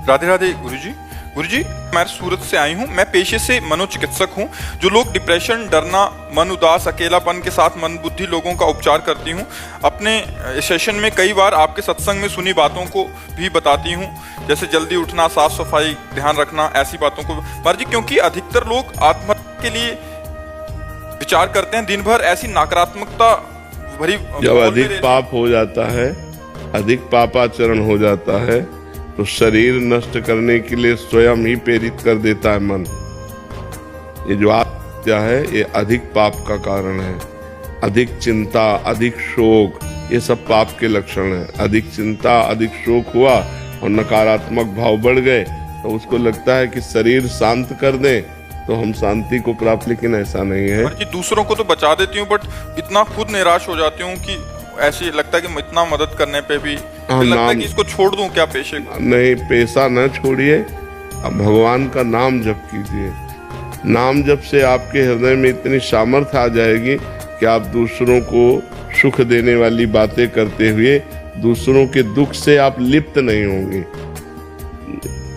राधे राधे गुरुजी। गुरुजी, मैं सूरत से आई हूँ। मैं पेशे से मनोचिकित्सक हूँ। जो लोग डिप्रेशन, डरना, मन उदास, अकेलापन के साथ मन बुद्धि लोगों का उपचार करती हूँ। अपने सेशन में कई बार आपके सत्संग में सुनी बातों को भी बताती हूँ, जैसे जल्दी उठना, साफ सफाई, ध्यान रखना, ऐसी बातों को। महाराज जी, क्योंकि अधिकतर लोग आत्महत्या के लिए विचार करते हैं, दिन भर ऐसी नकारात्मकता भरी। जब अधिक पाप हो जाता है, अधिक पापाचरण हो जाता है, तो शरीर नष्ट करने के लिए स्वयं ही प्रेरित कर देता है मन। ये जो आत्महत्या है, ये अधिक पाप का कारण है। अधिक चिंता, अधिक शोक, ये सब पाप के लक्षण है। अधिक चिंता, अधिक शोक हुआ और नकारात्मक भाव बढ़ गए तो उसको लगता है कि शरीर शांत कर दें तो हम शांति को प्राप्त, लेकिन ऐसा नहीं है। जी, दूसरों को तो बचा देती हूँ, बट इतना खुद निराश हो जाती हूँ कि ऐसी लगता है कि इतना मदद करने पे भी लगता है कि इसको छोड़ दूं क्या पेशे को। नहीं, पेशा न छोड़िए, अब भगवान का नाम जप कीजिए। नाम जप से आपके हृदय में इतनी सामर्थ्य आ जाएगी कि आप दूसरों को सुख देने वाली बातें करते हुए दूसरों के दुख से आप लिप्त नहीं होंगे।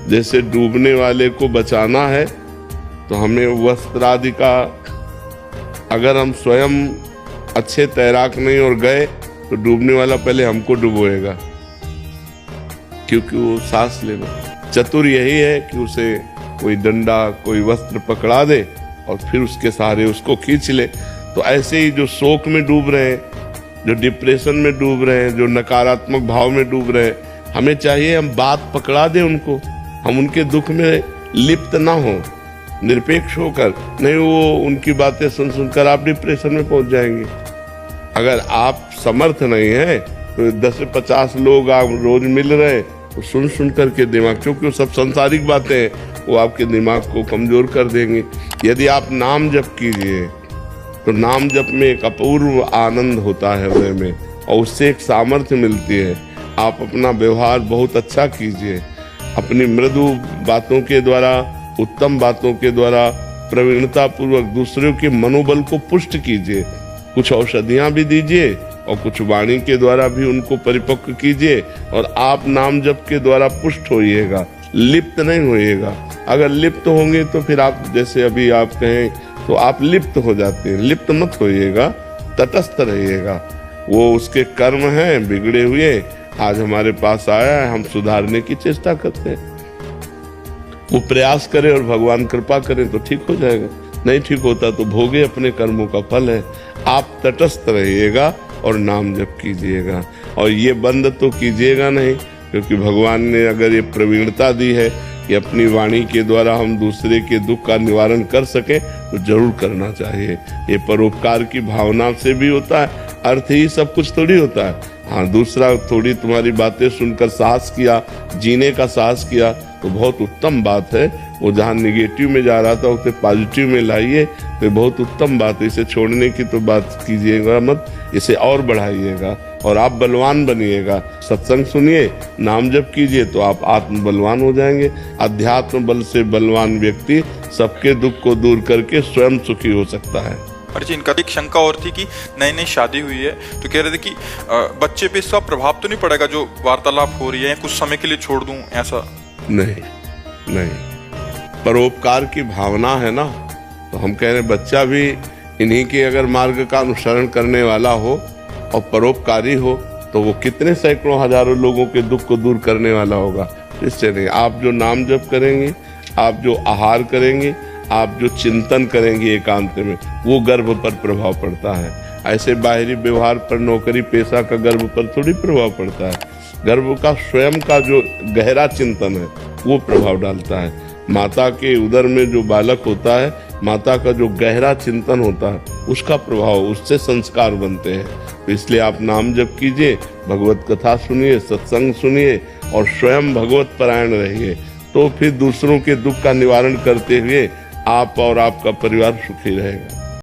जैसे डूबने वाले को बचाना है तो हमें वस्त्र आदि का, अगर हम स्वयं अच्छे तैराक नहीं और गए तो डूबने वाला पहले हमको डुबोएगा, क्योंकि वो सांस लेना। चतुर यही है कि उसे कोई डंडा, कोई वस्त्र पकड़ा दे और फिर उसके सहारे उसको खींच ले। तो ऐसे ही जो शोक में डूब रहे हैं, जो डिप्रेशन में डूब रहे हैं, जो नकारात्मक भाव में डूब रहे हैं, हमें चाहिए हम बात पकड़ा दें उनको, हम उनके दुख में लिप्त ना हो, निरपेक्ष होकर। नहीं, वो उनकी बातें सुन सुनकर आप डिप्रेशन में पहुंच जाएंगे। अगर आप समर्थ नहीं है तो 10 से 50 लोग आप रोज मिल रहे तो सुन सुन करके दिमाग, क्योंकि वो सब सांसारिक बातें हैं, वो आपके दिमाग को कमजोर कर देंगे। यदि आप नाम जप कीजिए तो नाम जप में एक अपूर्व आनंद होता है हृदय में, और उससे एक सामर्थ्य मिलती है। आप अपना व्यवहार बहुत अच्छा कीजिए, अपनी मृदु बातों के द्वारा, उत्तम बातों के द्वारा प्रवीणता पूर्वक दूसरों के मनोबल को पुष्ट कीजिए। कुछ औषधियां भी दीजिए और कुछ वाणी के द्वारा भी उनको परिपक्व कीजिए, और आप नाम जप के द्वारा पुष्ट होइएगा, लिप्त नहीं होइएगा। अगर लिप्त होंगे तो फिर आप, जैसे अभी आप कहें, तो आप लिप्त हो जाते हैं। लिप्त मत होइएगा, तटस्थ रहिएगा। वो उसके कर्म हैं बिगड़े हुए, आज हमारे पास आया है, हम सुधारने की चेष्टा करते हैं। वो प्रयास करे और भगवान कृपा करें तो ठीक हो जाएगा, नहीं ठीक होता तो भोगे अपने कर्मों का फल है। आप तटस्थ रहिएगा और नाम जप कीजिएगा, और ये बंद तो कीजिएगा नहीं, क्योंकि भगवान ने अगर ये प्रवीणता दी है कि अपनी वाणी के द्वारा हम दूसरे के दुख का निवारण कर सके तो जरूर करना चाहिए। ये परोपकार की भावना से भी होता है, अर्थ ही सब कुछ थोड़ी होता है। हाँ, दूसरा थोड़ी तुम्हारी बातें सुनकर साहस किया, जीने का साहस किया तो बहुत उत्तम बात है। वो जहाँ निगेटिव में जा रहा था उसे पॉजिटिव में लाइए तो बहुत उत्तम बात है। इसे छोड़ने की तो बात कीजिएगा मत, इसे और बढ़ाइएगा और आप बलवान बनिएगा। सत्संग सुनिए, नाम जप कीजिए तो आप आत्म बलवान हो जाएंगे। अध्यात्म बल से बलवान व्यक्ति सबके दुख को दूर करके स्वयं सुखी हो सकता है। और जी, इनका एक शंका और थी कि नई नई शादी हुई है तो कह रहे थे कि बच्चे पे इसका प्रभाव तो नहीं पड़ेगा जो वार्तालाप हो रही है, कुछ समय के लिए छोड़ दूं ऐसा? नहीं, परोपकार की भावना है ना, तो हम कह रहे बच्चा भी इन्हीं के अगर मार्ग का अनुसरण करने वाला हो और परोपकारी हो तो वो कितने सैकड़ों हजारों लोगों के दुख को दूर करने वाला होगा। इससे नहीं, आप जो नाम जप करेंगे, आप जो आहार करेंगे, आप जो चिंतन करेंगे एकांत में, वो गर्भ पर प्रभाव पड़ता है। ऐसे बाहरी व्यवहार पर, नौकरी पेशा का गर्भ पर थोड़ी प्रभाव पड़ता है। गर्भ का स्वयं का जो गहरा चिंतन है वो प्रभाव डालता है। माता के उदर में जो बालक होता है, माता का जो गहरा चिंतन होता है उसका प्रभाव, उससे संस्कार बनते हैं। तो इसलिए आप नाम जप कीजिए, भगवत कथा सुनिए, सत्संग सुनिए और स्वयं भगवत परायण रहिए, तो फिर दूसरों के दुख का निवारण करते हुए आप और आपका परिवार सुखी रहेगा।